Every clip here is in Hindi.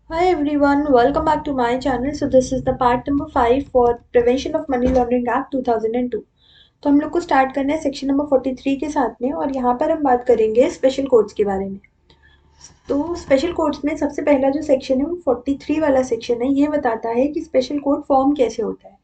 Hi everyone, welcome back to my channel. So this is the part number 5 for Prevention of Money Laundering Act 2002. तो हम लोग को स्टार्ट करना है सेक्शन नंबर 43 के साथ में और यहाँ पर हम बात करेंगे स्पेशल कोड्स के बारे में। तो स्पेशल कोड्स में सबसे पहला जो सेक्शन है वो 43 वाला सेक्शन है। ये बताता है कि स्पेशल कोड फॉर्म कैसे होता है।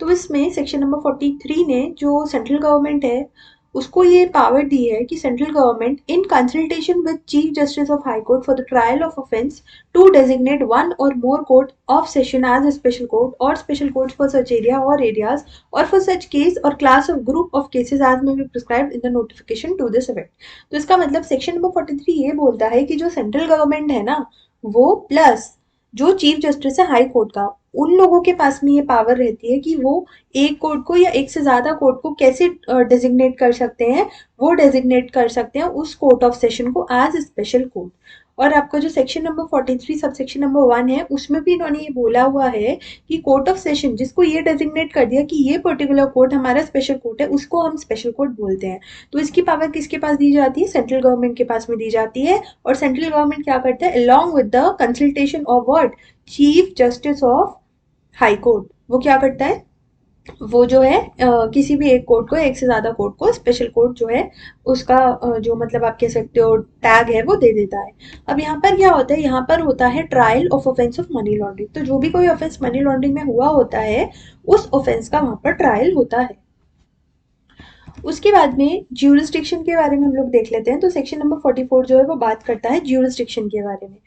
तो इसमें सेक्शन नंबर 43 ने जो सेंट्रल गवर्नमेंट है उसको ये पावर दी है कि central government in consultation with chief justice of high court for the trial of offence to designate one or more court of session as a special court or special court for such area or areas or for such case or class of group of cases as may be prescribed in the notification to this effect. तो इसका मतलब सेक्शन नंबर 43 ये बोलता है कि जो सेंट्रल गवर्नमेंट है ना वो प्लस जो चीफ जस्टिस है हाई कोर्ट का उन लोगों के पास में ये पावर रहती है कि वो एक कोर्ट को या एक से ज्यादा कोर्ट को कैसे डेजिग्नेट कर सकते हैं। वो डेजिग्नेट कर सकते हैं उस कोर्ट ऑफ सेशन को एज स्पेशल कोर्ट। और आपका जो section number 43 sub section number 1 है उसमें भी इन्होंने ये बोला हुआ है कि कोर्ट ऑफ सेशन जिसको ये डेजिग्नेट कर दिया कि ये पर्टिकुलर कोर्ट हमारा स्पेशल कोर्ट है उसको हम स्पेशल कोर्ट बोलते हैं। तो इसकी पावर किसके पास दी जाती है? सेंट्रल गवर्नमेंट के पास में दी जाती है। और सेंट्रल गवर्नमेंट क्या करता है? Along with the consultation of what? Chief justice of high court. वो क्या करता है? वो जो है किसी भी एक कोर्ट को एक से ज्यादा कोर्ट को स्पेशल कोर्ट जो है उसका जो मतलब आप कह सकते हो टैग है वो दे देता है। अब यहाँ पर क्या होता है? यहाँ पर होता है trial of offence of money laundering. तो जो भी कोई ऑफेंस मनी लॉन्ड्रिंग में हुआ होता है उस ऑफेंस का वहां पर ट्रायल होता है। उसके बाद में ज्यूरिस्डिक्शन के बारे में हम लोग देख लेते हैं। तो सेक्शन नंबर 44 जो है वो बात करता है ज्यूरिस्डिक्शन के बारे में।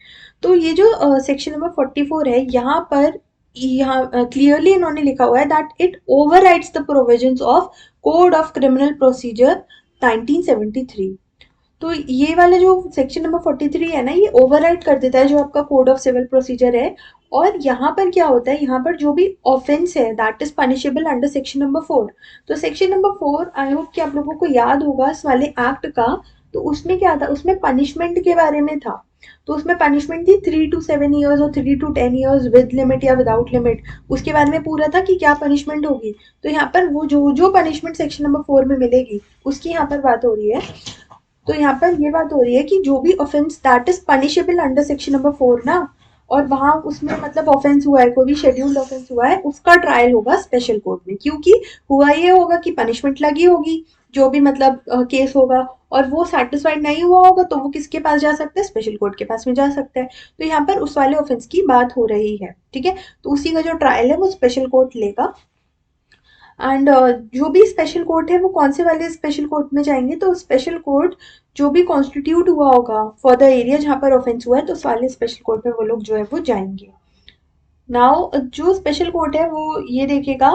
तो ये जो सेक्शन नंबर 44 है यहाँ पर यहाँ क्लियरली इन्होंने लिखा हुआ है that it overrides the provisions of code of criminal procedure 1973। तो ये वाला जो सेक्शन नंबर 43 है ना ये ओवरराइड कर देता है जो आपका कोड ऑफ सिविल प्रोसीजर है। और यहाँ पर क्या होता है? यहाँ पर जो भी ऑफेंस है that is punishable under section number 4। तो सेक्शन नंबर 4 आई होप कि आप लोगों को याद होगा इस वाले एक्ट का। तो उसमें क्या था? उसमें पनिशमेंट के बारे में था। तो उसमें पनिशमेंट थी 3 to 7 years और 3 to 10 years विद लिमिट या विदाउट लिमिट। उसके बाद में पूरा था कि क्या पनिशमेंट होगी। तो यहाँ पर वो जो जो पनिशमेंट सेक्शन नंबर 4 में मिलेगी उसकी यहाँ पर बात हो रही है। तो यहाँ पर ये बात हो रही है कि जो भी offence that is punishable under section number 4 ना और वहां उसमें मतलब ऑफेंस हुआ है कोई भी शेड्यूल्ड ऑफेंस हुआ है उसका ट्रायल होगा स्पेशल कोर्ट में। क्योंकि हुआ ये होगा कि पनिशमेंट लगी होगी जो भी मतलब केस होगा और वो सेटिस्फाइड नहीं हुआ होगा तो वो किसके पास जा सकता है? स्पेशल कोर्ट के पास में जा सकता है। तो यहाँ पर उस वाले ऑफेंस की बात हो रही है। ठीक है। तो उसी का जो ट्रायल है वो स्पेशल कोर्ट लेगा। एंड जो भी स्पेशल कोर्ट है वो कौन से वाले स्पेशल कोर्ट में जाएंगे? तो स्पेशल कोर्ट जो भी कॉन्स्टिट्यूट हुआ होगा फॉर द एरिया जहाँ पर ऑफेंस हुआ है तो उस वाले स्पेशल कोर्ट में वो लोग जो है वो जाएंगे। नाउ जो स्पेशल कोर्ट है वो ये देखेगा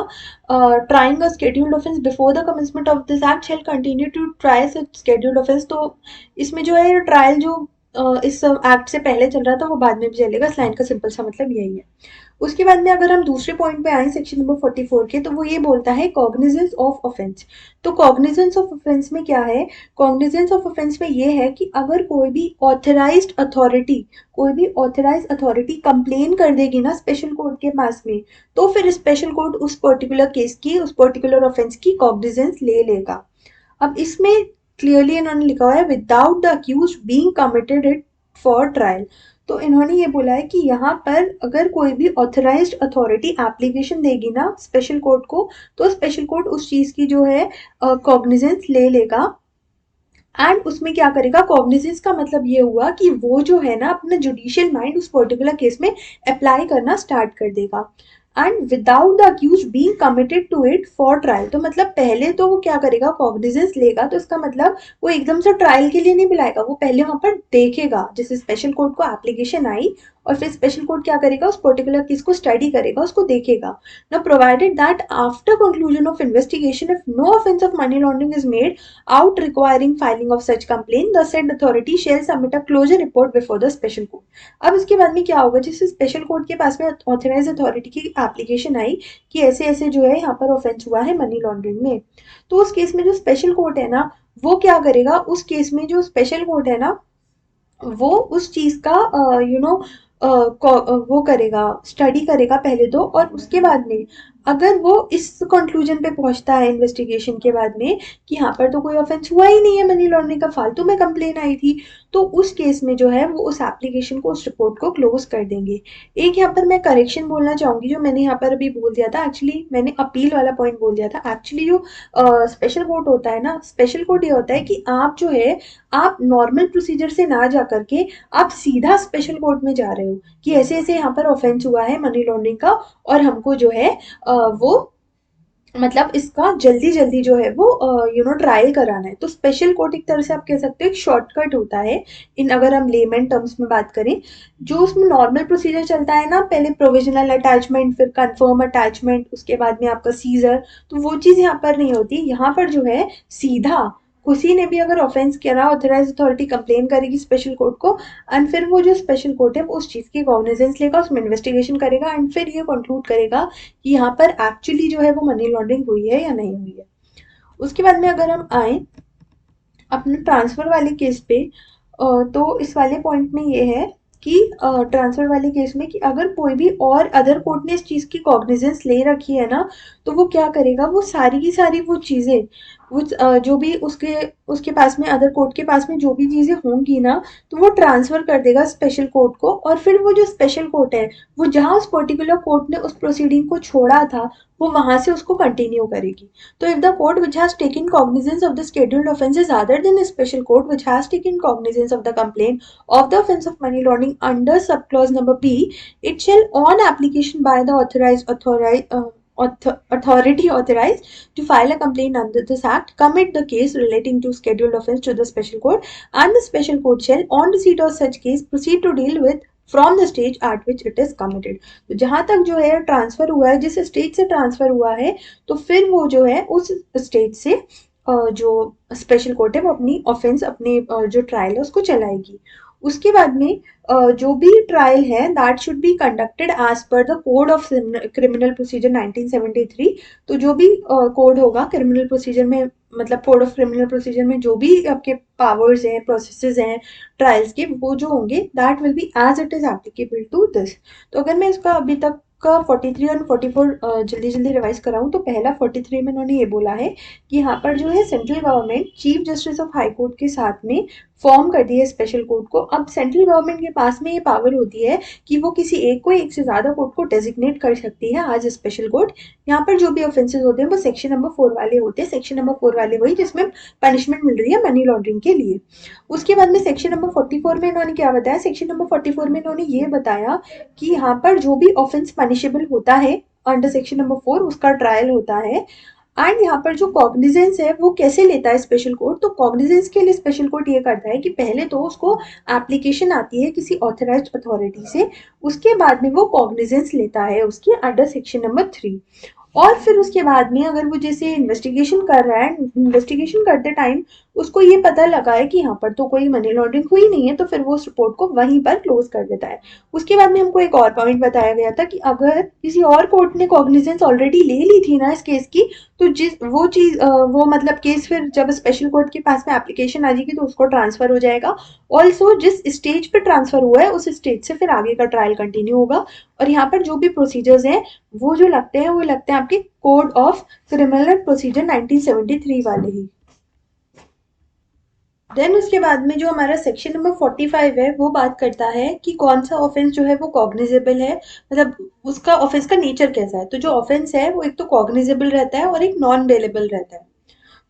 trying a scheduled offence before the commencement of this act shall continue to try such scheduled offence. तो इसमें जो है ट्रायल जो इस एक्ट से पहले चल रहा था वो बाद में भी चलेगा। इस लाइन का सिंपल सा मतलब यही है। उसके बाद में अगर हम दूसरे पॉइंट पे आए सेक्शन नंबर 44 के तो वो ये बोलता है कॉग्निजेंस ऑफ ऑफेंस। तो कॉग्निजेंस ऑफ ऑफेंस में क्या है? कॉग्निजेंस ऑफ ऑफेंस में ये है कि अगर कोई भी ऑथराइज्ड अथॉरिटी कंप्लेन कर देगी ना स्पेशल कोर्ट के पास में तो फिर स्पेशल कोर्ट उस पर्टिकुलर केस की उस पर्टिकुलर ऑफेंस की कॉग्निजेंस ले लेगा। अब इसमें क्लियरली इन्होंने लिखा हुआ है without the accused being committed it for trial. तो इन्होंने ये बोला है कि यहाँ पर अगर कोई भी ऑथराइज्ड अथॉरिटी एप्लीकेशन देगी ना स्पेशल कोर्ट को तो स्पेशल कोर्ट उस चीज की जो है कॉग्निजेंस ले लेगा। एंड उसमें क्या करेगा? कॉग्निजेंस का मतलब ये हुआ कि वो जो है ना अपना जुडिशियल माइंड उस पर्टिकुलर केस में अप्लाई करना स्टार्ट कर देगा। And without the accused being committed to it for trial. तो मतलब पहले तो वो क्या करेगा? कॉग्निजेंस लेगा। तो इसका मतलब वो एकदम से ट्रायल के लिए नहीं बुलाएगा। वो पहले वहां पर देखेगा जैसे स्पेशल कोर्ट को एप्लीकेशन आई और फिर स्पेशल कोर्ट क्या करेगा? उस पर्टिकुलर केस को स्टडी करेगा उसको देखेगा। now provided that after conclusion of investigation if no offense of money laundering is made out requiring filing of such complaint the said authority shall submit a closure report before the special court। अब इसके बाद में क्या होगा? जैसे स्पेशल कोर्ट के पास में ऑथराइज अथॉरिटी की एप्लीकेशन आई कि ऐसे ऐसे जो है यहाँ पर ऑफेंस हुआ है मनी लॉन्ड्रिंग में। तो उस केस में जो स्पेशल कोर्ट है ना वो क्या करेगा? उस केस में जो स्पेशल कोर्ट है ना वो उस चीज का वो करेगा स्टडी करेगा पहले तो और उसके बाद में अगर वो इस कंक्लूजन पे पहुंचता है इन्वेस्टिगेशन के बाद में कि यहाँ पर तो कोई ऑफेंस हुआ ही नहीं है, मनी लॉन्ड्रिंग का फालतू में कंप्लेन आई थी, तो उस केस में जो है वो उस एप्लीकेशन को, उस रिपोर्ट को क्लोज कर देंगे। एक यहाँ पर मैं करेक्शन बोलना चाहूंगी, जो मैंने यहाँ पर अभी बोल दिया था, एक्चुअली मैंने अपील वाला पॉइंट बोल दिया था। एक्चुअली जो स्पेशल कोर्ट होता है ना, स्पेशल कोर्ट ये होता है कि आप जो है, आप नॉर्मल प्रोसीजर से ना जा करके आप सीधा स्पेशल कोर्ट में जा रहे हो कि ऐसे ऐसे यहाँ पर ऑफेंस हुआ है मनी लॉन्ड्रिंग का, और हमको जो है वो मतलब इसका जल्दी जल्दी जो है वो ट्रायल कराना है। तो स्पेशल कोर्ट एक तरह से आप कह सकते हो एक शॉर्टकट होता है, इन अगर हम लेमन टर्म्स में बात करें। जो उसमें नॉर्मल प्रोसीजर चलता है ना, पहले प्रोविजनल अटैचमेंट, फिर कंफर्म अटैचमेंट, उसके बाद में आपका सीजर, तो वो चीज़ यहाँ पर नहीं होती। यहाँ पर जो है सीधा किसी ने भी अगर ऑफेंस किया ना, ऑथराइज अथॉरिटी कंप्लेन करेगी स्पेशल कोर्ट को, एंड फिर वो जो स्पेशल कोर्ट है वो उस चीज़ की कॉग्निजेंस लेगा, उसमें इन्वेस्टिगेशन करेगा, एंड फिर ये कंक्लूड करेगा कि यहाँ पर एक्चुअली जो है वो मनी लॉन्ड्रिंग हुई है या नहीं हुई है। उसके बाद में अगर हम आए अपने ट्रांसफर वाले केस पे, तो इस वाले पॉइंट में ये है कि ट्रांसफर वाले केस में कि अगर कोई भी और अदर कोर्ट ने इस चीज़ की कॉग्निजेंस ले रखी है ना, तो वो क्या करेगा, वो सारी की सारी वो चीज़ें, वो जो भी उसके उसके पास में, अदर कोर्ट के पास में जो भी चीज़ें होंगी ना, तो वो ट्रांसफर कर देगा स्पेशल कोर्ट को, और फिर वो जो स्पेशल कोर्ट है वो जहाँ उस पर्टिकुलर कोर्ट ने उस प्रोसीडिंग को छोड़ा था, वो वहां से उसको कंटिन्यू करेगी। So if the court which has taken cognizance of the scheduled offence is other than a special court which has taken cognizance of the complaint of the offence of money laundering under subclause number B, it shall on application by the authority authorized to file a complaint under this act commit the case relating to scheduled offence to the special court, and the special court shall on receipt of such case proceed to deal with from the stage eight which it is committed. तो जहां तक जो है ट्रांसफर हुआ है, जिस स्टेज से ट्रांसफर हुआ है, तो फिर वो जो है उस स्टेज से जो स्पेशल कोर्ट है वो अपनी ऑफेंस, अपनी जो ट्रायल है उसको चलाएगी। उसके बाद में जो भी ट्रायल है that should be conducted as per the code of criminal procedure 1973। तो जो भी कोड होगा क्रिमिनल प्रोसीजर में, मतलब कोड ऑफ क्रिमिनल प्रोसीजर में जो भी आपके पावर्स हैं, प्रोसेसेस हैं ट्रायल्स के, वो जो होंगे that will be as it is applicable to this. तो अगर मैं इसका अभी तक का 43 और 44 जल्दी जल्दी रिवाइज कराऊं, तो पहला 43 में उन्होंने ये बोला है कि यहाँ पर जो है central government chief justice of high court के साथ में फॉर्म कर दी है स्पेशल कोर्ट को। अब सेंट्रल गवर्नमेंट के पास में ये पावर होती है कि वो किसी एक को, एक से ज्यादा कोर्ट को डेजिग्नेट कर सकती है आज स्पेशल कोर्ट। यहाँ पर जो भी ऑफेंसेस होते हैं वो सेक्शन नंबर 4 वाले होते हैं। सेक्शन नंबर 4 वाले वही जिसमें पनिशमेंट मिल रही है मनी लॉन्ड्रिंग के लिए। उसके बाद में सेक्शन नंबर 44 में इन्होंने क्या बताया, सेक्शन नंबर 44 में इन्होंने ये बताया कि यहाँ पर जो भी ऑफेंस पनिशेबल होता है अंडर सेक्शन नंबर 4 उसका ट्रायल होता है। एंड यहाँ पर जो कॉग्निजेंस है वो कैसे लेता है स्पेशल कोर्ट, तो कॉग्निजेंस के लिए स्पेशल कोर्ट ये करता है कि पहले तो उसको एप्लीकेशन आती है किसी ऑथराइज्ड अथॉरिटी से, उसके बाद में वो कॉग्निजेंस लेता है उसकी अंडर सेक्शन नंबर 3। और फिर उसके बाद में अगर वो जैसे इन्वेस्टिगेशन कर रहा है, इन्वेस्टिगेशन करते टाइम उसको ये पता लगा है कि यहाँ पर तो कोई मनी लॉन्ड्रिंग हुई नहीं है, तो फिर वो उस रिपोर्ट को वहीं पर क्लोज कर देता है। उसके बाद में हमको एक और पॉइंट बताया गया था कि अगर किसी और कोर्ट ने कॉग्निजेंस ऑलरेडी ले ली थी ना इस केस की, तो जिस वो चीज वो मतलब केस फिर जब स्पेशल कोर्ट के पास में एप्लीकेशन आ जाएगी तो उसको ट्रांसफर हो जाएगा। ऑल्सो जिस स्टेज पे ट्रांसफर हुआ है उस स्टेज से फिर आगे का ट्रायल कंटिन्यू होगा। और यहाँ पर जो भी प्रोसीजर्स हैं वो जो लगते हैं वो लगते हैं आपके कोड ऑफ क्रिमिनल प्रोसीजर 1973 वाले ही। देन उसके बाद में जो हमारा सेक्शन नंबर 45 है वो बात करता है कि कौन सा ऑफेंस जो है वो कॉग्निजेबल है, मतलब उसका ऑफेंस का नेचर कैसा है। तो जो ऑफेंस है वो एक तो कॉग्निजेबल रहता है और एक नॉन बेलेबल रहता है।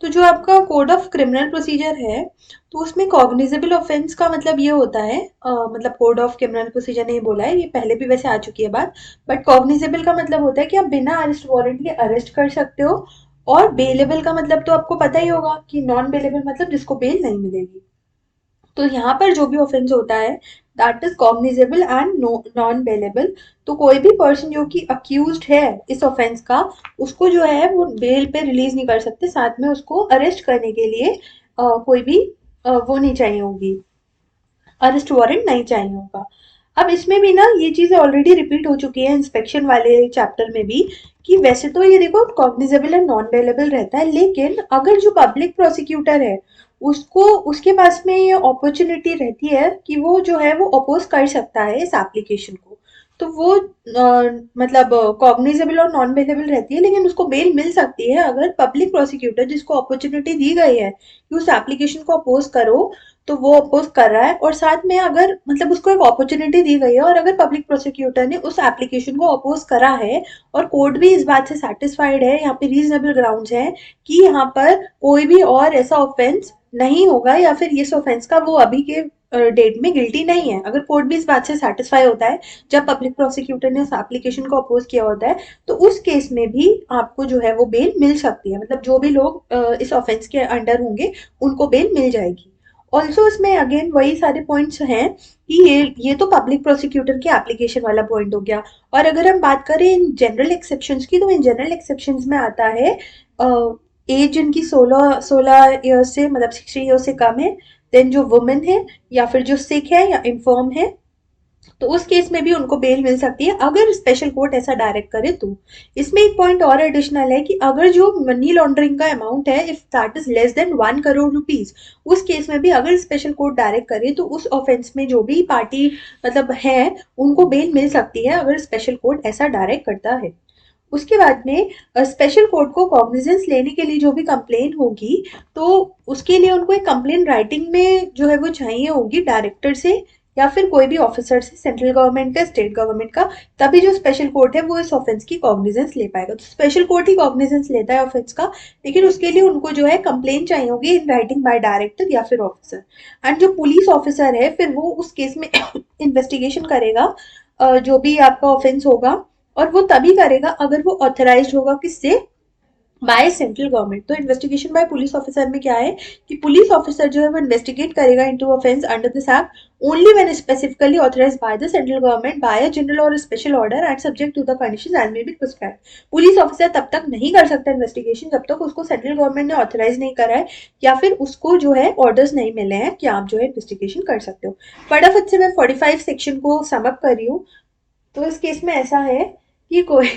तो जो आपका कोड ऑफ क्रिमिनल प्रोसीजर है, तो उसमें कॉग्निजेबल ऑफेंस का मतलब ये होता है, मतलब कोड ऑफ क्रिमिनल प्रोसीजर ने ये बोला है, ये पहले भी वैसे आ चुकी है बात, बट कॉग्निजेबल का मतलब होता है कि आप बिना अरेस्ट वारंट के अरेस्ट कर सकते हो। और बेलेबल का मतलब तो आपको पता ही होगा कि नॉन बेलेबल मतलब जिसको बेल नहीं मिलेगी। तो यहाँ पर जो भी ऑफेंस होता है that is cognizable and non bailable. तो कोई भी पर्सन जो कि अक्यूज्ड है इस ऑफेंस का, उसको जो है वो बेल पे रिलीज नहीं कर सकते, साथ में उसको अरेस्ट करने के लिए कोई भी वो नहीं चाहिए होगी, अरेस्ट वारंट नहीं चाहिए होगा। अब इसमें भी ना ये चीजें ऑलरेडी रिपीट हो चुकी है इंस्पेक्शन वाले चैप्टर में भी, कि वैसे तो ये देखो कॉग्निजेबल एंड नॉन बेलेबल रहता है, लेकिन अगर जो पब्लिक प्रोसिक्यूटर है उसको, उसके पास में ये अपॉर्चुनिटी रहती है कि वो जो है वो अपोज कर सकता है इस एप्लीकेशन को। तो वो मतलब कॉग्निजेबल और नॉन बेलेबल रहती है, लेकिन उसको बेल मिल सकती है अगर पब्लिक प्रोसिक्यूटर जिसको अपॉर्चुनिटी दी गई है कि उस एप्लीकेशन को अपोज करो, तो वो अपोज कर रहा है, और साथ में अगर मतलब उसको एक अपॉर्चुनिटी दी गई है और अगर पब्लिक प्रोसिक्यूटर ने उस एप्लीकेशन को अपोज करा है और कोर्ट भी इस बात से सेटिस्फाइड है, यहाँ पे रीजनेबल ग्राउंड्स है कि यहाँ पर कोई भी और ऐसा ऑफेंस नहीं होगा या फिर इस ऑफेंस का वो अभी के डेट में गिल्टी नहीं है, अगर कोर्ट भी इस बात से सेटिस्फाई होता है जब पब्लिक प्रोसिक्यूटर ने उस एप्लीकेशन को अपोज किया होता है, तो उस केस में भी आपको जो है वो बेल मिल सकती है, मतलब जो भी लोग इस ऑफेंस के अंडर होंगे उनको बेल मिल जाएगी। ऑल्सो इसमें अगेन वही सारे पॉइंट्स हैं कि ये तो पब्लिक प्रोसिक्यूटर के एप्लीकेशन वाला पॉइंट हो गया। और अगर हम बात करें इन जनरल एक्सेप्शंस की, तो इन जनरल एक्सेप्शंस में आता है एज जिनकी 16 ईयर्स से मतलब 60 ईयर्स से कम है, देन जो वुमेन है या फिर जो सिक है या इन्फॉर्म है, तो उस केस में भी उनको बेल मिल सकती है अगर स्पेशल कोर्ट ऐसा डायरेक्ट करे तो। इसमें एक पॉइंट और एडिशनल है कि अगर जो मनी लॉन्ड्रिंग का अमाउंट है if that is less than 1 crore rupees, उस केस में भी अगर स्पेशल कोर्ट डायरेक्ट करे तो उस ऑफेंस में जो भी पार्टी मतलब है उनको बेल मिल सकती है अगर स्पेशल कोर्ट ऐसा डायरेक्ट करता है। उसके बाद में स्पेशल कोर्ट को कॉग्निजेंस लेने के लिए जो भी कंप्लेन होगी, तो उसके लिए उनको एक कंप्लेन राइटिंग में जो है वो चाहिए होगी डायरेक्टर से या फिर कोई भी ऑफिसर से, सेंट्रल गवर्नमेंट का, स्टेट गवर्नमेंट का, तभी जो स्पेशल कोर्ट है वो इस ऑफेंस की कॉग्निजेंस ले पाएगा। तो स्पेशल कोर्ट ही कॉग्निजेंस लेता है ऑफेंस का, लेकिन उसके लिए उनको जो है कंप्लेन चाहिए होगी इन राइटिंग बाय डायरेक्टर या फिर ऑफिसर। एंड जो पुलिस ऑफिसर है फिर वो उस केस में इन्वेस्टिगेशन करेगा, जो भी आपका ऑफेंस होगा, और वो तभी करेगा अगर वो ऑथराइज्ड होगा किससे, बाय सेंट्रल गवर्नमेंट। तो इन्वेस्टिगेशन बाय पुलिस ऑफिसर में क्या है कि पुलिस ऑफिसर जो है वो इन्वेस्टिगेट करेगा into offence under this act only when specifically authorised by the central government by a general or special order and subject to the conditions as may be prescribed. Police officer तब तक नहीं कर सकता इन्वेस्टिगेशन जब तक उसको सेंट्रल गवर्नमेंट ने ऑथराइज नहीं करा है या फिर उसको जो है ऑर्डर्स नहीं मिले हैं कि आप जो है इन्वेस्टिगेशन कर सकते हो। फटाफट से मैं 45 सेक्शन को समअप कर रही हूँ। तो इस केस में ऐसा है कि कोई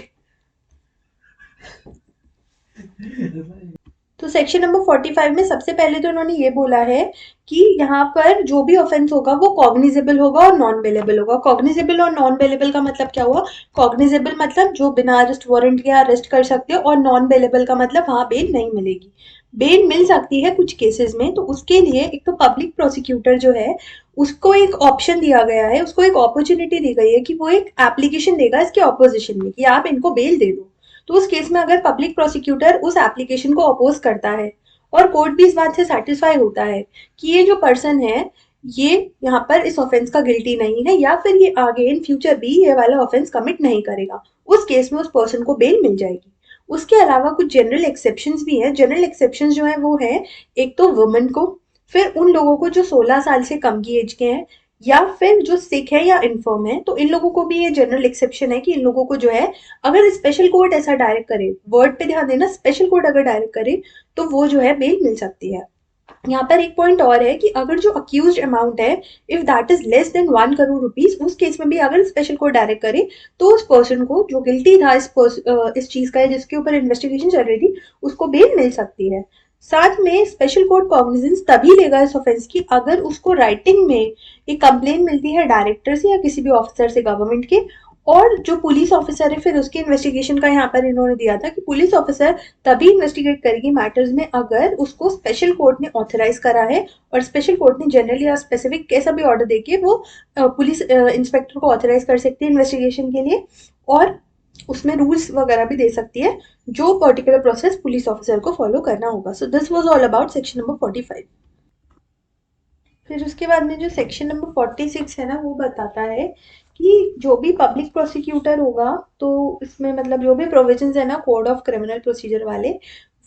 तो सेक्शन नंबर 45 में सबसे पहले तो उन्होंने ये बोला है कि यहाँ पर जो भी ऑफेंस होगा वो कॉग्निजेबल होगा और नॉन बेलेबल होगा। कॉग्निजेबल और नॉन बेलेबल का मतलब क्या हुआ? कॉग्निजेबल मतलब जो बिना अरेस्ट वारंट के अरेस्ट कर सकते हो, और नॉन बेलेबल का मतलब वहां बेल नहीं मिलेगी। बेल मिल सकती है कुछ केसेस में, तो उसके लिए एक तो पब्लिक प्रोसिक्यूटर जो है उसको एक ऑप्शन दिया गया है, उसको एक अपॉर्चुनिटी दी गई है कि वो एक एप्लीकेशन देगा इसके ऑपोजिशन में कि आप इनको बेल दे दो। तो उस केस में अगर पब्लिक प्रोसिक्यूटर उस एप्लीकेशन को अपोज करता है और कोर्ट भी इस बात से सेटिस्फाई होता है कि ये जो पर्सन है ये यहाँ पर इस ऑफेंस का गिल्टी नहीं है या फिर ये आगे इन फ्यूचर भी ये वाला ऑफेंस कमिट नहीं करेगा, उस केस में उस पर्सन को बेल मिल जाएगी। उसके अलावा कुछ जनरल एक्सेप्शंस भी हैं। जनरल एक्सेप्शंस जो है वो है एक तो वुमेन को, फिर उन लोगों को जो 16 साल से कम की एज के हैं, या फिर जो सिक है या इन्फर्म है, तो इन लोगों को भी ये जनरल एक्सेप्शन है कि इन लोगों को जो है अगर स्पेशल कोर्ट ऐसा डायरेक्ट करे, वर्ड पे ध्यान देना, स्पेशल कोर्ट अगर डायरेक्ट करे तो वो जो है बेल मिल सकती है। यहाँ पर एक पॉइंट और है कि अगर जो अक्यूज अमाउंट है if that is less than 1 crore rupees, उस केस में भी अगर स्पेशल कोर्ट डायरेक्ट करे तो उस पर्सन को जो गिल्टी था इस चीज का जिसके ऊपर इन्वेस्टिगेशन चल रही थी उसको बेल मिल सकती है। साथ में स्पेशल कोर्ट कॉग्निजेंस तभी लेगा इस ऑफेंस की अगर उसको राइटिंग में एक कंप्लेन मिलती है डायरेक्टर से या किसी भी ऑफिसर से गवर्नमेंट के, और जो पुलिस ऑफिसर है फिर उसकी इन्वेस्टिगेशन का यहाँ पर इन्होंने दिया था कि पुलिस ऑफिसर तभी इन्वेस्टिगेट करेगी मैटर्स में अगर उसको स्पेशल कोर्ट ने ऑथराइज करा है, और स्पेशल कोर्ट ने जनरली या स्पेसिफिक कैसा भी ऑर्डर देके वो पुलिस इंस्पेक्टर को ऑथराइज कर सकती है इन्वेस्टिगेशन के लिए, और उसमें रूल्स वगैरह भी दे सकती है जो पर्टिकुलर प्रोसेस पुलिस ऑफिसर को फॉलो करना होगा। So this was all about section number 45। फिर उसके बाद में जो सेक्शन नंबर 46 है ना वो बताता है कि जो भी पब्लिक प्रोसिक्यूटर होगा, तो इसमें मतलब जो भी प्रोविजंस है ना कोड ऑफ क्रिमिनल प्रोसीजर वाले,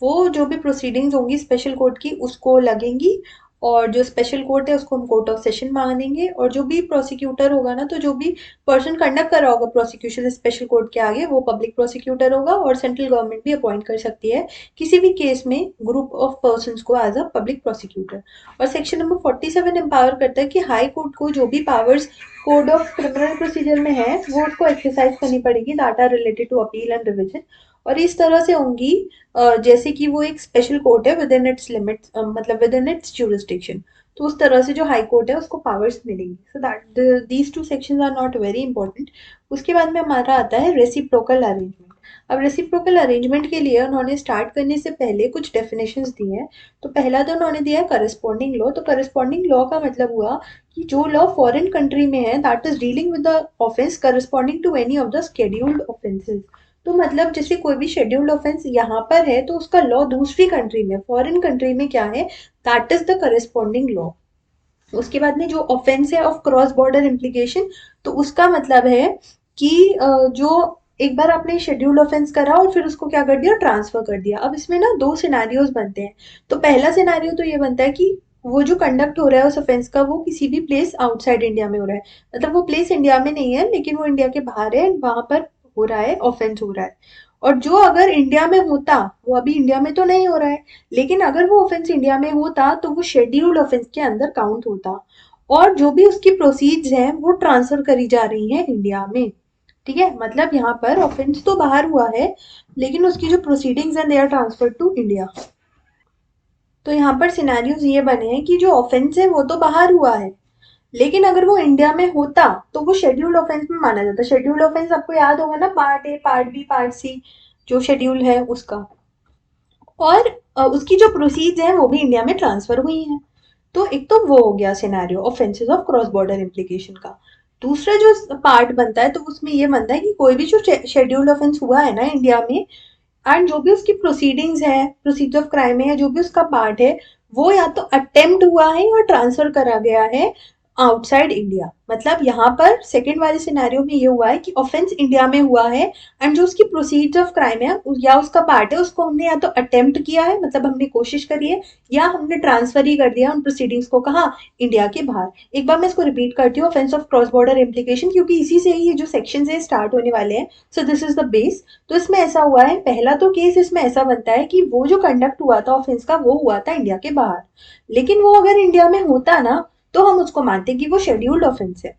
वो जो भी प्रोसीडिंग्स होंगी स्पेशल कोर्ट की उसको लगेंगी, और जो स्पेशल कोर्ट है उसको हम कोर्ट ऑफ सेशन मानेंगे, और जो भी प्रोसिक्यूटर होगा ना, तो जो भी पर्सन कंडक्ट कर रहा होगा प्रोसिक्यूशन स्पेशल कोर्ट के आगे वो पब्लिक प्रोसिक्यूटर होगा, और सेंट्रल गवर्नमेंट भी अपॉइंट कर सकती है किसी भी केस में ग्रुप ऑफ पर्सन को एज अ पब्लिक प्रोसिक्यूटर। और सेक्शन नंबर 47 एम्पावर करता है कि हाई कोर्ट को जो भी powers code of criminal procedure में है वो उसको एक्सरसाइज करनी पड़ेगी that are related to appeal and revision, और इस तरह से होंगी जैसे कि वो एक स्पेशल कोर्ट है विद इन इट्स लिमिट, मतलब विद इन इट्स ज्यूरिसडिक्शन। तो उस तरह से जो हाई कोर्ट है उसको पावर्स मिलेंगी। So that these two sections are not very important. उसके बाद में हमारा आता है रेसिप्रोकल अरेंजमेंट। अब रेसिप्रोकल अरेंजमेंट के लिए उन्होंने स्टार्ट करने से पहले कुछ डेफिनेशंस दी हैं। तो पहला तो उन्होंने दिया है करस्पॉन्डिंग लॉ। तो करस्पॉन्डिंग लॉ का मतलब हुआ कि जो लॉ फॉरेन कंट्री में है that is dealing with the offence corresponding to any of the scheduled offences. तो मतलब जैसे कोई भी शेड्यूल्ड ऑफेंस यहाँ पर है तो उसका लॉ दूसरी कंट्री में, फॉरेन कंट्री में क्या है, that is the corresponding law. उसके बाद में जो ऑफेंस है ऑफ क्रॉस बॉर्डर इम्प्लीकेशन, तो उसका मतलब है कि जो एक बार आपने शेड्यूल्ड ऑफेंस करा और फिर उसको क्या कर दिया, ट्रांसफर कर दिया। अब इसमें ना दो सिनारियोज बनते हैं। तो पहला सिनारियो तो ये बनता है कि वो जो कंडक्ट हो रहा है उस ऑफेंस का वो किसी भी प्लेस आउटसाइड इंडिया में हो रहा है, मतलब वो प्लेस इंडिया में नहीं है लेकिन वो इंडिया के बाहर है, वहां पर हो रहा है, ऑफेंस हो रहा है। और जो अगर इंडिया में होता, वो अभी इंडिया में तो नहीं हो रहा है, लेकिन अगर वो ऑफेंस इंडिया में होता तो वो शेड्यूल्ड ऑफेंस के अंदर काउंट होता। और जो भी उसकी प्रोसीड्स हैं वो ट्रांसफर करी जा रही हैं इंडिया में। ठीक है, मतलब यहाँ पर ऑफेंस तो बाहर हुआ है लेकिन उसकी जो प्रोसीडिंग्स हैं they are transfer to India. तो यहाँ पर सिनेरियोज ये बने हैं कि जो ऑफेंस है वो तो बाहर हुआ है, लेकिन अगर वो इंडिया में होता तो वो शेड्यूल्ड ऑफेंस में माना जाता। शेड्यूल्ड ऑफेंस आपको याद होगा ना, part A, part B, part C, जो शेड्यूल है उसका। और उसकी जो प्रोसीड्स हैं वो भी इंडिया में ट्रांसफर हुई हैं। तो एक तो वो हो गया scenario offences of cross border implication का। दूसरा जो पार्ट बनता है तो उसमें ये बनता है कि कोई भी जो शेड्यूल्ड ऑफेंस हुआ है ना इंडिया में, एंड जो भी उसकी प्रोसीडिंग्स है, प्रोसीजर ऑफ क्राइम है, जो भी उसका पार्ट है, वो या तो अटेम्प्ट हुआ है या ट्रांसफर करा गया है आउटसाइड इंडिया। मतलब यहाँ पर सेकंड वाले सिनेरियो में ये हुआ है कि ऑफेंस इंडिया में हुआ है एंड जो उसकी प्रोसीजर ऑफ क्राइम है या उसका पार्ट है उसको हमने या तो अटेम्प्ट किया है, मतलब हमने कोशिश करी है, या हमने ट्रांसफर ही कर दिया उन प्रोसीडिंग्स को, कहा, इंडिया के बाहर। एक बार मैं इसको रिपीट करती हूँ, offence of cross border implication, क्योंकि इसी से ही ये जो सेक्शन है स्टार्ट होने वाले हैं। So this is the base. तो इसमें ऐसा हुआ है, पहला तो केस इसमें ऐसा बनता है कि वो जो कंडक्ट हुआ था ऑफेंस का वो हुआ था इंडिया के बाहर, लेकिन वो अगर इंडिया में होता ना तो हम उसको मानते कि वो शेड्यूल्ड ऑफेंस है।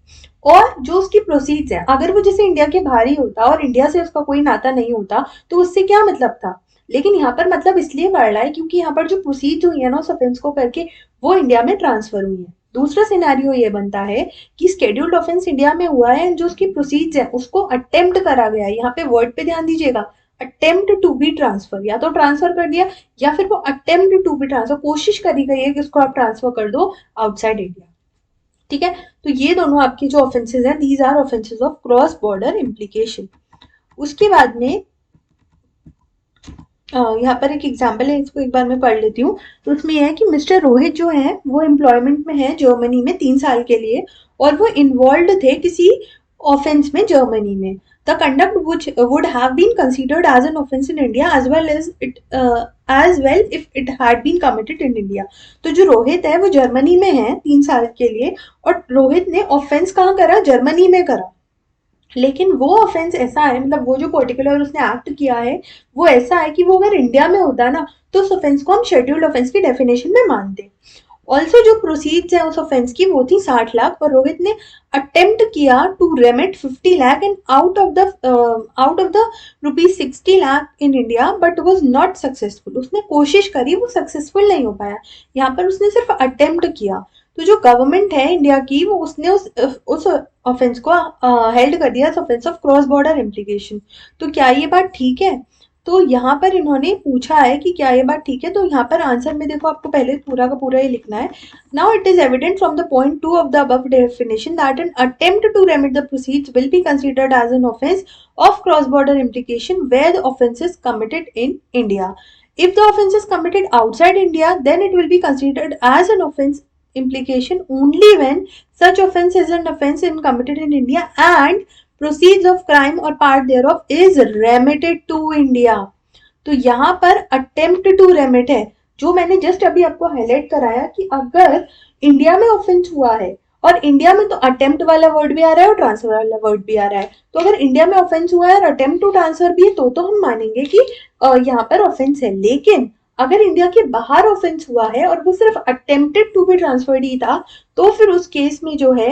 और जो उसकी प्रोसीड्स है, अगर वो जैसे इंडिया के बाहर ही होता और इंडिया से उसका कोई नाता नहीं होता तो उससे क्या मतलब था। लेकिन यहाँ पर मतलब इसलिए बढ़ रहा है क्योंकि यहाँ पर जो प्रोसीड हुई है ना उस ऑफेंस को करके वो इंडिया में ट्रांसफर हुई है। दूसरा सिनेरियो ये बनता है कि स्केड्यूल्ड ऑफेंस इंडिया में हुआ है, जो उसकी प्रोसीड्स है उसको अटेम्प्ट करा गया है। यहाँ पे वर्ड पे ध्यान दीजिएगा, अटेम्प्ट टू बी ट्रांसफर, या तो ट्रांसफर कर दिया या फिर वो अटेम्प्ट टू बी ट्रांसफर, कोशिश करी गई है कि उसको आप ट्रांसफर कर दो आउटसाइड इंडिया। ठीक है, तो ये दोनों आपकी जो ऑफेंसेज हैं these are offences of cross border implication. उसके बाद में यहाँ पर एक एग्जाम्पल है, इसको एक बार मैं पढ़ लेती हूँ। तो उसमें यह है कि मिस्टर रोहित जो है वो एम्प्लॉयमेंट में है जर्मनी में 3 साल के लिए, और वो इन्वॉल्व थे किसी ऑफेंस में जर्मनी में। The conduct which would have been considered as an offense in India as well if it had been committed in India। तो जो रोहित है वो जर्मनी में है 3 साल के लिए, और रोहित ने ऑफेंस कहाँ करा, जर्मनी में करा। लेकिन वो ऑफेंस ऐसा है, मतलब वो जो पर्टिकुलर उसने एक्ट किया है वो ऐसा है कि वो अगर इंडिया में होता ना तो उस ऑफेंस को हम शेड्यूल्ड ऑफेंस की डेफिनेशन में मानते। ऑल्सो जो प्रोसीड्स है उस ऑफेंस की वो थी 60 लाख, और रोहित ने अटेम्प्ट किया to remit 50 lakh and out of the ₹60 lakh in India, but was not successful. उसने कोशिश करी, वो सक्सेसफुल नहीं हो पाया। यहाँ पर उसने सिर्फ अटेम्प्ट किया। तो जो गवर्नमेंट है इंडिया की वो उसने उस ऑफेंस को हेल्ड कर दिया offence of cross border implication. तो क्या ये बात ठीक है? तो यहाँ पर इन्होंने पूछा है कि क्या ये बात ठीक है। तो यहाँ पर आंसर में देखो, आपको पहले पूरा का पूरा ये लिखना है। Now it is evident from the point 2 of the above definition that an attempt to remit the proceeds will be considered as an offence of cross border implication where the offence is committed in India. If the offense is committed outside India, then it will be considered as an offense implication only when such offense is an offense committed in India and proceeds of crime or part thereof is remitted to India। तो यहाँ पर attempt to remit है, जो मैंने जस्ट अभी आपको हाईलाइट कराया कि अगर इंडिया में ऑफेंस हुआ है, और इंडिया में तो अटेम्प्ट वाला वर्ड भी आ रहा है और ट्रांसफर वाला वर्ड भी आ रहा है, तो अगर इंडिया में ऑफेंस हुआ है और अटेम्प्ट टू ट्रांसफर भी है तो हम मानेंगे कि यहाँ पर ऑफेंस है। लेकिन अगर इंडिया के बाहर ऑफेंस हुआ है और वो सिर्फ अटेम्प्टेड टू बी ट्रांसफर्ड ही था, तो फिर उस केस में जो है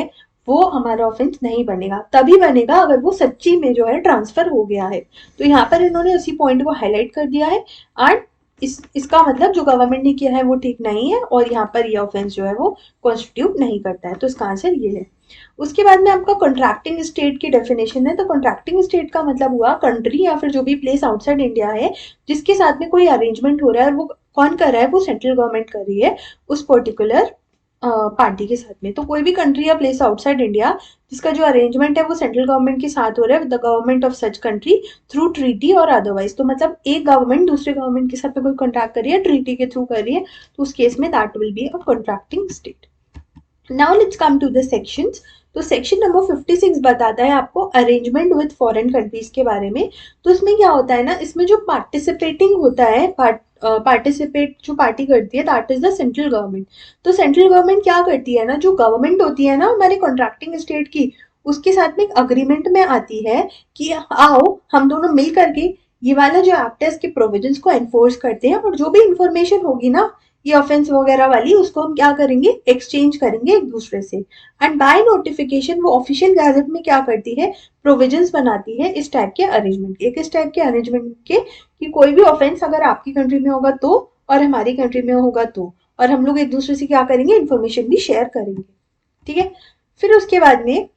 वो हमारा ऑफेंस नहीं बनेगा। तभी बनेगा अगर वो सच्ची में जो है ट्रांसफर हो गया है। तो यहाँ पर इन्होंने उसी पॉइंट को हाईलाइट कर दिया है। एंड इसका मतलब जो गवर्नमेंट ने किया है वो ठीक नहीं है और यहाँ पर ये ऑफेंस जो है वो कॉन्स्टिट्यूट नहीं करता है, तो इसका आंसर ये है। उसके बाद में आपका कॉन्ट्रैक्टिंग स्टेट की डेफिनेशन है। तो कॉन्ट्रैक्टिंग स्टेट का मतलब हुआ कंट्री या फिर जो भी प्लेस आउटसाइड इंडिया है जिसके साथ में कोई अरेंजमेंट हो रहा है और वो कौन कर रहा है, वो सेंट्रल गवर्नमेंट कर रही है उस पर्टिकुलर पार्टी के साथ में। तो कोई भी कंट्री या प्लेस आउटसाइड इंडिया जिसका जो अरेंजमेंट है वो सेंट्रल गवर्नमेंट के साथ हो रहा है with the government of such country through treaty और अदरवाइज। तो मतलब एक गवर्नमेंट दूसरे गवर्नमेंट के साथ में कोई कॉन्ट्रैक्ट कर रही है, ट्रीटी के थ्रू कर रही है, तो उस केस में that will be a contracting state. Now let's come to the sections. तो सेक्शन नंबर 56 बताता है आपको अरेंजमेंट विद फॉरेन कंट्रीज के बारे में। तो इसमें क्या होता है ना, इसमें जो पार्टिसिपेटिंग होता है, पार्टिसिपेट जो पार्टी करती है that is the central government. तो सेंट्रल गवर्नमेंट क्या करती है ना, जो गवर्नमेंट होती है ना हमारे कॉन्ट्रैक्टिंग स्टेट की, उसके साथ में एक अग्रीमेंट में आती है कि आओ हम दोनों मिल करके ये वाला जो एक्ट है इसके प्रोविजंस को एनफोर्स करते हैं और जो भी इंफॉर्मेशन होगी ना ये ऑफेंस वगैरह वाली, उसको हम क्या करेंगे, एक्सचेंज करेंगे एक दूसरे से। एंड बाय नोटिफिकेशन वो ऑफिशियल गैजेट में क्या करती है, प्रोविजंस बनाती है इस टाइप के अरेंजमेंट के, किस टाइप के अरेंजमेंट के, कि कोई भी ऑफेंस अगर आपकी कंट्री में होगा तो और हमारी कंट्री में होगा तो, और हम लोग एक दूसरे से क्या करेंगे, इन्फॉर्मेशन भी शेयर करेंगे। ठीक है। फिर उसके बाद में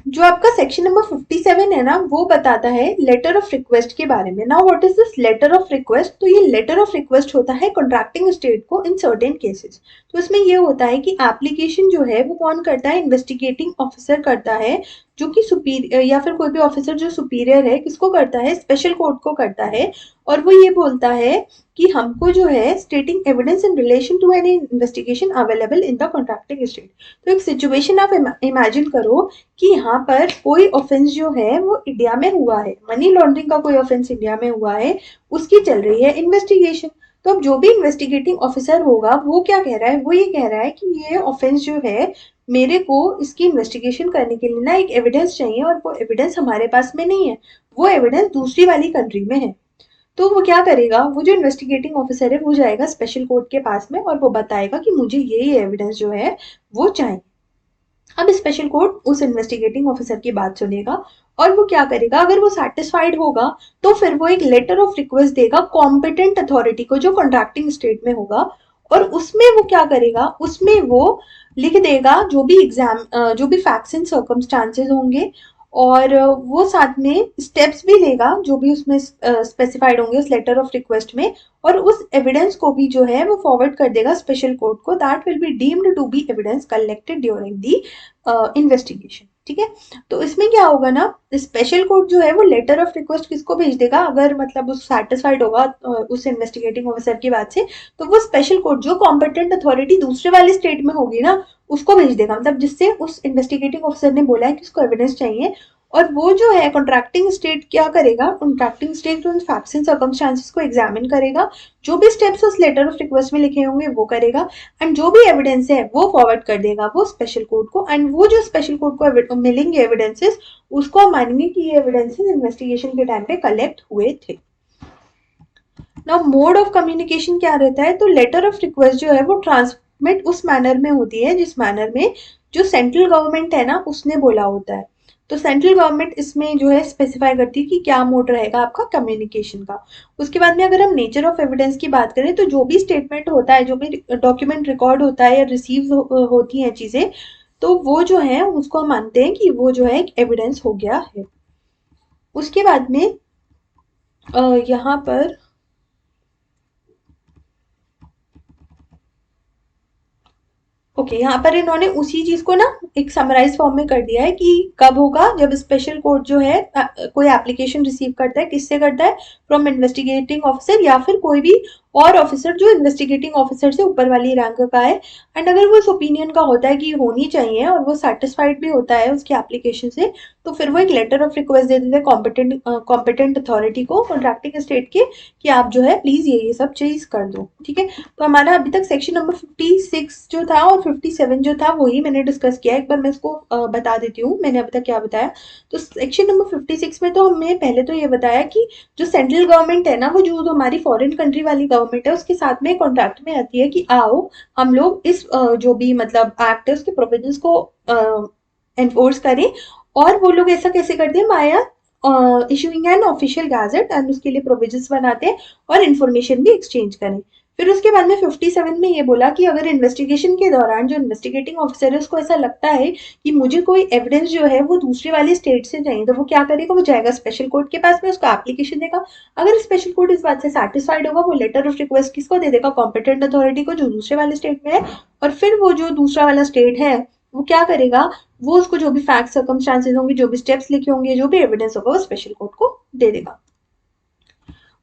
जो आपका सेक्शन नंबर 57 है ना, वो बताता है लेटर ऑफ रिक्वेस्ट के बारे में। Now what is this letter of request? तो ये लेटर ऑफ रिक्वेस्ट होता है कॉन्ट्रैक्टिंग स्टेट को इन सर्टेन केसेस। तो इसमें ये होता है कि एप्लीकेशन जो है वो कौन करता है, इन्वेस्टिगेटिंग ऑफिसर करता है, जो कि सुपीरियर या फिर कोई भी ऑफिसर जो सुपीरियर है किसको करता है, स्पेशल कोर्ट को करता है। और वो ये बोलता है कि हमको जो है stating evidence in relation to any investigation available in the contracting state. तो एक सिचुएशन आप इमेजिन करो कि यहाँ पर कोई ऑफेंस जो है वो इंडिया में हुआ है, मनी लॉन्ड्रिंग का कोई ऑफेंस इंडिया में हुआ है, उसकी चल रही है इन्वेस्टिगेशन। तो अब जो भी इन्वेस्टिगेटिंग ऑफिसर होगा वो क्या कह रहा है, वो ये कह रहा है कि ये ऑफेंस जो है मेरे को इसकी इन्वेस्टिगेशन करने के लिए ना एक एविडेंस चाहिए और वो एविडेंस हमारे पास में नहीं है, वो एविडेंस दूसरी वाली कंट्री में है। तो वो क्या करेगा, वो जो इन्वेस्टिगेटिंग ऑफिसर है वो जाएगा स्पेशल कोर्ट के पास में और वो बताएगा कि मुझे ये एविडेंस जो है वो चाहिए। अब स्पेशल कोर्ट उस इन्वेस्टिगेटिंग ऑफिसर की बात सुनेगा और वो क्या करेगा, अगर वो सेटिस्फाइड होगा तो फिर वो एक लेटर ऑफ रिक्वेस्ट देगा कॉम्पिटेंट अथॉरिटी को जो कॉन्ट्रैक्टिंग स्टेट में होगा, और उसमें वो क्या करेगा, उसमें वो लिख देगा जो भी जो भी फैक्ट्स एंड सर्कमस्टांसेस होंगे, और वो साथ में स्टेप्स भी लेगा जो भी उसमें स्पेसिफाइड होंगे उस लेटर ऑफ रिक्वेस्ट में, और उस एविडेंस को भी जो है वो फॉरवर्ड कर देगा स्पेशल कोर्ट को, that will be deemed to be evidence collected during the investigation. ठीक है। तो इसमें क्या होगा ना, स्पेशल कोर्ट जो है वो लेटर ऑफ रिक्वेस्ट किसको भेज देगा, अगर मतलब उस सेटिस्फाइड होगा उस इन्वेस्टिगेटिंग ऑफिसर की बात से, तो वो स्पेशल कोर्ट जो कॉम्पिटेंट अथॉरिटी दूसरे वाले स्टेट में होगी ना उसको भेज देगा, मतलब जिससे उस इन्वेस्टिगेटिंग ऑफिसर ने बोला है कि उसको एविडेंस चाहिए, और वो जो है कॉन्ट्रैक्टिंग स्टेट क्या करेगा, कॉन्ट्रैक्टिंग स्टेट उन फैक्ट्स एंड सर्कमस्टांसेस को एग्जामिन करेगा, जो भी स्टेप्स उस लेटर ऑफ रिक्वेस्ट में लिखे होंगे वो करेगा, एंड जो भी एविडेंस है वो फॉरवर्ड कर देगा वो स्पेशल कोर्ट को, एंड वो जो स्पेशल कोर्ट को मिलेंगे एविडेंसेस, उसको हम मानेंगे कि ये एविडेंसेस इन्वेस्टिगेशन के टाइम पे कलेक्ट हुए थे। नाउ मोड ऑफ कम्युनिकेशन क्या रहता है, तो लेटर ऑफ रिक्वेस्ट जो है वो ट्रांसमिट उस मैनर में होती है जिस मैनर में जो सेंट्रल गवर्नमेंट है ना उसने बोला होता है। तो सेंट्रल गवर्नमेंट इसमें जो है स्पेसिफाई करती है कि क्या मोड रहेगा आपका कम्युनिकेशन का। उसके बाद में अगर हम नेचर ऑफ एविडेंस की बात करें, तो जो भी स्टेटमेंट होता है, जो भी डॉक्यूमेंट रिकॉर्ड होता है या रिसीव होती हैं चीजें, तो वो जो है उसको हम मानते हैं कि वो जो है एक एविडेंस हो गया है। उसके बाद में यहाँ पर यहाँ पर इन्होंने उसी चीज को ना एक समराइज फॉर्म में कर दिया है कि कब होगा, जब स्पेशल कोर्ट जो है कोई एप्लीकेशन रिसीव करता है, किससे करता है, फ्रॉम इन्वेस्टिगेटिंग ऑफिसर या फिर कोई भी और ऑफिसर जो इन्वेस्टिगेटिंग ऑफिसर से ऊपर वाली रैंक का है, एंड अगर वो इस ओपिनियन का होता है कि होनी चाहिए और वो सेटिस्फाइड भी होता है उसकी एप्लीकेशन से, तो फिर वो एक लेटर ऑफ रिक्वेस्ट दे देते हैं कॉम्पिटेंट अथॉरिटी को कॉन्ट्रैक्टिंग स्टेट के, कि आप जो है प्लीज ये सब चीज कर दो। ठीक है। तो हमारा अभी तक सेक्शन नंबर 56 जो था और 57 जो था वही मैंने डिस्कस किया। एक बार मैं इसको बता देती हूँ मैंने अभी तक क्या बताया। तो सेक्शन नंबर 56 में तो हमने पहले तो ये बताया कि जो सेंट्रल गवर्नमेंट है ना, वो जो हमारी फॉरेन कंट्री वाली गवर्नमेंट है उसके साथ में कॉन्ट्रैक्ट में आती है कि आओ हम लोग इस जो भी मतलब एक्ट है उसके प्रोविजंस को एनफोर्स करें, और वो लोग ऐसा कैसे करते हैं, माया issuing an official gazette and उसके लिए प्रोविजंस बनाते हैं और इन्फॉर्मेशन भी एक्सचेंज करें। फिर उसके बाद में 57 में ये बोला कि अगर इन्वेस्टिगेशन के दौरान जो इन्वेस्टिगेटिंग ऑफिसर है उसको ऐसा लगता है कि मुझे कोई एविडेंस जो है वो दूसरे वाले स्टेट से चाहिए, तो वो क्या करेगा, वो जाएगा स्पेशल कोर्ट के पास में, उसका एप्लीकेशन देगा। अगर स्पेशल कोर्ट इस बात से सेटिस्फाइड होगा, वो लेटर ऑफ रिक्वेस्ट किसको दे देगा, कॉम्पिटेंट अथॉरिटी को, जो दूसरे वाले स्टेट में है। और फिर वो जो दूसरा वाला स्टेट है वो क्या करेगा, वो उसको जो भी फैक्ट सर्कमस्टांसेस होंगे, जो भी स्टेप्स लिखे होंगे, जो भी एविडेंस होगा, वो स्पेशल कोर्ट को दे देगा।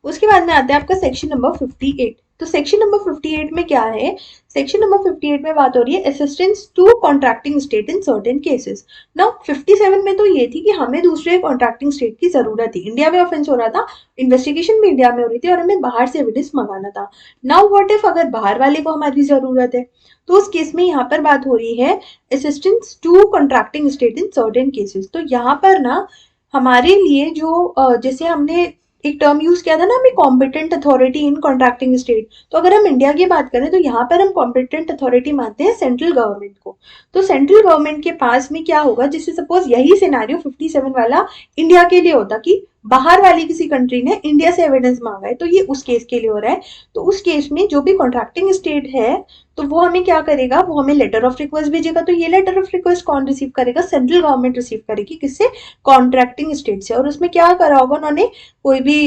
उसके बाद में आता है आपका सेक्शन नंबर 58। तो सेक्शन नंबर 58 में क्या है, सेक्शन नंबर 58 में बात हो रही है assistance to contracting state in certain cases. Now 57 में तो ये थी कि हमें दूसरे कॉन्ट्रैक्टिंग स्टेट की जरूरत थी, इंडिया में ऑफेंस हो रहा था, इन्वेस्टिगेशन भी इंडिया में हो रही थी और हमें बाहर से एविडेंस मंगाना था। नाउ व्हाट इफ अगर बाहर वाले को हमारी जरूरत है, तो उस केस में यहाँ पर बात हो रही है assistance to contracting state in certain cases. तो यहाँ पर ना हमारे लिए जो जैसे हमने एक टर्म यूज किया था ना हमें, कॉम्पिटेंट अथॉरिटी इन कॉन्ट्रैक्टिंग स्टेट, तो अगर हम इंडिया की बात करें तो यहाँ पर हम कॉम्पिटेंट अथॉरिटी मानते हैं सेंट्रल गवर्नमेंट को। तो सेंट्रल गवर्नमेंट के पास में क्या होगा, जैसे सपोज यही सिनारियो 57 वाला इंडिया के लिए होता कि बाहर वाली किसी कंट्री ने इंडिया से एविडेंस मांगा है, तो ये उस केस के लिए हो रहा है। तो उस केस में जो भी कॉन्ट्रैक्टिंग स्टेट है तो वो हमें क्या करेगा, वो हमें लेटर ऑफ रिक्वेस्ट भेजेगा। तो ये लेटर ऑफ रिक्वेस्ट कौन रिसीव करेगा, सेंट्रल गवर्नमेंट रिसीव करेगी, किससे, कॉन्ट्रैक्टिंग स्टेट से। और उसमें क्या करा होगा उन्होंने, कोई भी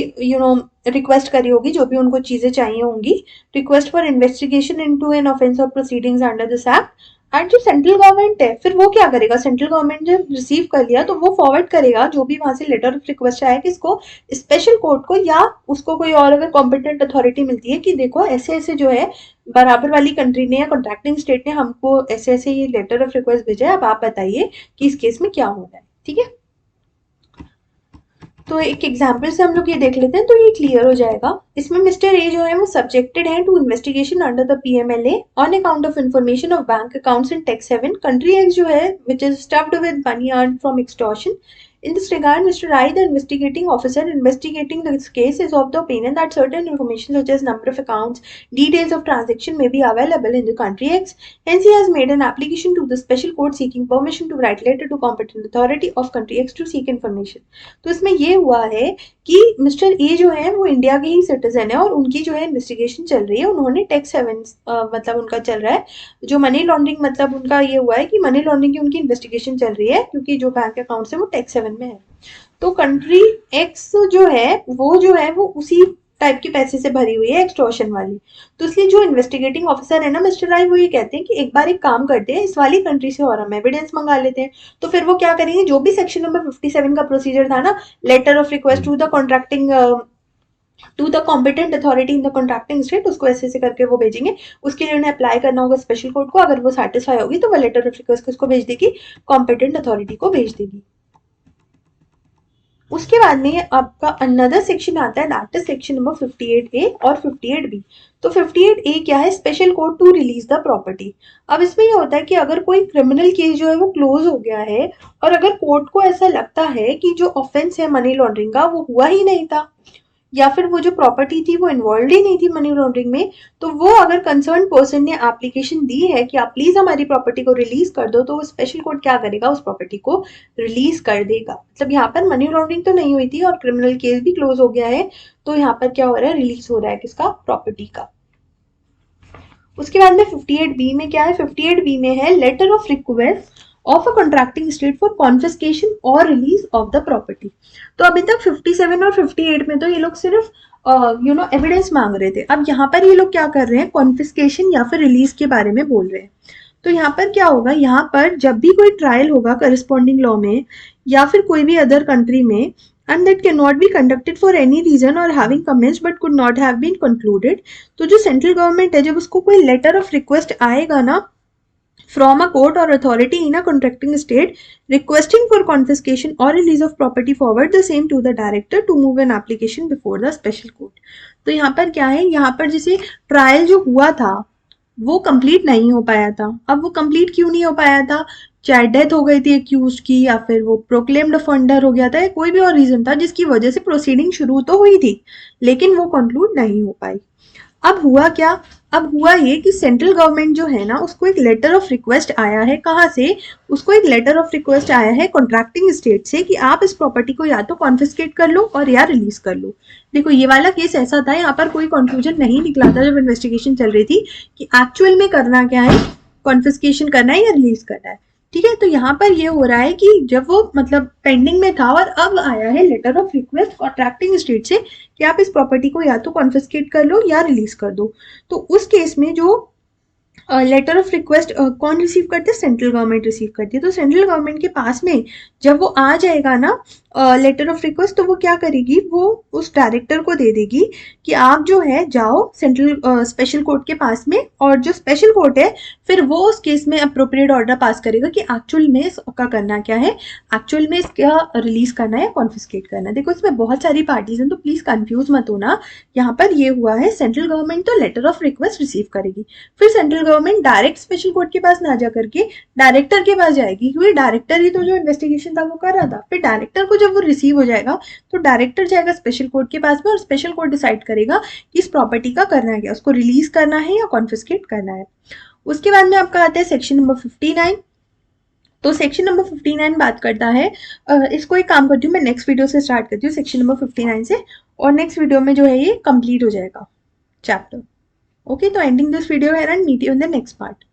रिक्वेस्ट करी होगी, जो भी उनको चीजें चाहिए होंगी, request for investigation into an offence or proceedings under this act. And जो सेंट्रल गवर्नमेंट है फिर वो क्या करेगा, सेंट्रल गवर्नमेंट जब रिसीव कर लिया तो वो फॉरवर्ड करेगा जो भी वहां से लेटर ऑफ रिक्वेस्ट आया किसको, स्पेशल कोर्ट को, या उसको कोई और अगर कॉम्पिटेंट अथॉरिटी मिलती है कि देखो ऐसे ऐसे जो है बराबर वाली कंट्री ने या कॉन्ट्रैक्टिंग स्टेट ने हमको ऐसे ऐसे ये लेटर ऑफ रिक्वेस्ट भेजा है, अब आप बताइए कि इस केस में क्या होना है। ठीक है, तो एक एग्जाम्पल से हम लोग ये देख लेते हैं तो ये क्लियर हो जाएगा। इसमें मिस्टर ए जो है वो सब्जेक्टेड है to investigation under the PMLA on account of information of bank accounts in tax haven country act जो है which is stuffed with money earn from extortion. In this regard, Mr. Rai, the investigating officer investigating this case, is of the opinion that certain information such as number of accounts, details of transaction may be available in the country X. Hence, he has made an application to the special court seeking permission to write letter to competent authority of country X to seek information. तो इसमें ये हुआ है कि मिस्टर ए जो है वो इंडिया के ही सिटीजन है और उनकी जो है इन्वेस्टिगेशन चल रही है, उन्होंने टैक्स हेवन मतलब उनका चल रहा है जो मनी लॉन्ड्रिंग, मतलब उनका ये हुआ है कि मनी लॉन्ड्रिंग की उनकी इन्वेस्टिगेशन चल रही है क्योंकि जो बैंक अकाउंट है वो टैक्स हेवन में है। तो कंट्री एक्स जो है वो उसी टाइप के पैसे से भरी हुई है, एक्सटॉर्शन वाली। तो इसलिए जो इन्वेस्टिगेटिंग ऑफिसर है ना मिस्टर राय, वो ये कहते हैं कि एक बार एक काम करते हैं, इस वाली कंट्री से और हम एविडेंस मंगा लेते हैं। तो फिर वो क्या करेंगे, जो भी सेक्शन नंबर 57 का प्रोसीजर था ना, letter of request to the contracting to the competent authority in the contracting state, उसको ऐसे ऐसे करके वो भेजेंगे। उसके लिए उन्हें अप्लाई करना होगा स्पेशल कोर्ट को, अगर वो सेटिस्फाई होगी तो वो लेटर ऑफ रिक्वेस्ट किसको भेज देगी, कॉम्पिटेंट अथॉरिटी को भेज देगी। उसके बाद में आपका अनदर सेक्शन आता है, that is section number 58A और 58B। तो 58A क्या है, special court to release the property. अब इसमें ये होता है कि अगर कोई क्रिमिनल केस जो है वो क्लोज हो गया है और अगर कोर्ट को ऐसा लगता है कि जो ऑफेंस है मनी लॉन्ड्रिंग का वो हुआ ही नहीं था, या फिर वो जो प्रॉपर्टी थी वो इन्वॉल्व ही नहीं थी मनी लॉन्ड्रिंग में, तो वो अगर कंसर्न पर्सन ने एप्लीकेशन दी है कि आप प्लीज हमारी प्रॉपर्टी को रिलीज कर दो, तो वो स्पेशल कोर्ट क्या करेगा, उस प्रॉपर्टी को रिलीज कर देगा। मतलब यहाँ पर मनी लॉन्ड्रिंग तो नहीं हुई थी और क्रिमिनल केस भी क्लोज हो गया है, तो यहाँ पर क्या हो रहा है, रिलीज हो रहा है किसका, प्रॉपर्टी का। उसके बाद में 58B में क्या है, 58B में है letter of request of a contracting state for confiscation और रिलीज ऑफ द प्रॉपर्टी। तो अभी तक 57 और 58 में तो ये लोग सिर्फ एविडेंस मांग रहे थे, अब यहाँ पर ये लोग क्या कर रहे हैं, कॉन्फिस्केशन या फिर रिलीज के बारे में बोल रहे हैं। तो यहाँ पर क्या होगा, यहाँ पर जब भी कोई ट्रायल होगा करस्पॉन्डिंग लॉ में या फिर कोई भी अदर कंट्री में, and that cannot be conducted for any reason or having commenced but could not have been concluded, तो जो सेंट्रल गवर्नमेंट है जब उसको कोई लेटर ऑफ रिक्वेस्ट आएगा ना from a court or authority in a contracting state requesting for confiscation or release of property, forward the same to the director to move an application before the special court। तो यहाँ पर क्या है, यहाँ पर जैसे ट्रायल जो हुआ था वो कंप्लीट नहीं हो पाया था। अब वो कंप्लीट क्यों नहीं हो पाया था, चाहे डेथ हो गई थी एक्यूज की या फिर वो प्रोक्लेम्ड ऑफेंडर हो गया था, या कोई भी और रीजन था जिसकी वजह से प्रोसीडिंग शुरू तो हुई थी लेकिन वो कंक्लूड नहीं हो पाई। अब हुआ क्या, अब हुआ ये कि सेंट्रल गवर्नमेंट जो है ना, उसको एक लेटर ऑफ रिक्वेस्ट आया है। कहाँ से? उसको एक लेटर ऑफ रिक्वेस्ट आया है कॉन्ट्रैक्टिंग स्टेट से कि आप इस प्रॉपर्टी को या तो कॉन्फिस्केट कर लो और या रिलीज कर लो। देखो ये वाला केस ऐसा था, यहाँ पर कोई कंक्लूजन नहीं निकला था जब इन्वेस्टिगेशन चल रही थी कि एक्चुअल में करना क्या है, कॉन्फिस्केशन करना है या रिलीज करना है। ठीक है, तो यहाँ पर ये हो रहा है कि जब वो मतलब पेंडिंग में था और अब आया है letter of request contracting state से कि आप इस प्रॉपर्टी को या तो कॉन्फिस्केट कर लो या रिलीज कर दो। तो उस केस में जो लेटर ऑफ रिक्वेस्ट कौन रिसीव करते हैं? सेंट्रल गवर्नमेंट रिसीव करती है। तो सेंट्रल गवर्नमेंट के पास में जब वो आ जाएगा ना लेटर ऑफ रिक्वेस्ट, तो वो क्या करेगी, वो उस डायरेक्टर को दे देगी कि आप जो है जाओ सेंट्रल स्पेशल कोर्ट के पास में, और जो स्पेशल कोर्ट है फिर वो उस केस में अप्रोप्रिएट ऑर्डर पास करेगा कि एक्चुअल में इसका करना क्या है, एक्चुअल में इसका रिलीज करना है या कॉन्फिस्केट करना है। देखो इसमें बहुत सारी पार्टीज हैं, तो प्लीज कंफ्यूज मत होना। यहाँ पर ये हुआ है सेंट्रल गवर्नमेंट तो लेटर ऑफ रिक्वेस्ट रिसीव करेगी, फिर central government direct special court के पास ना जा करके डायरेक्टर के पास जाएगी, क्योंकि डायरेक्टर ही तो जो इन्वेस्टिगेशन था वो कर रहा था। फिर डायरेक्टर को जब वो रिसीव हो जाएगा तो डायरेक्टर जाएगा स्पेशल कोर्ट के पास में, और स्पेशल कोर्ट डिसाइड करेगा कि इस प्रॉपर्टी का करना है क्या, उसको रिलीज करना है या कॉन्फिस्केट करना है। उसके बाद में आपका आता है सेक्शन नंबर 59। तो सेक्शन नंबर 59 बात करता है, इसको एक काम करती हूँ मैं, नेक्स्ट वीडियो से स्टार्ट करती हूँ सेक्शन नंबर 59 से, और नेक्स्ट वीडियो में जो है ये कंप्लीट हो जाएगा chapter. Okay, so ending this video here and meet you in the next part.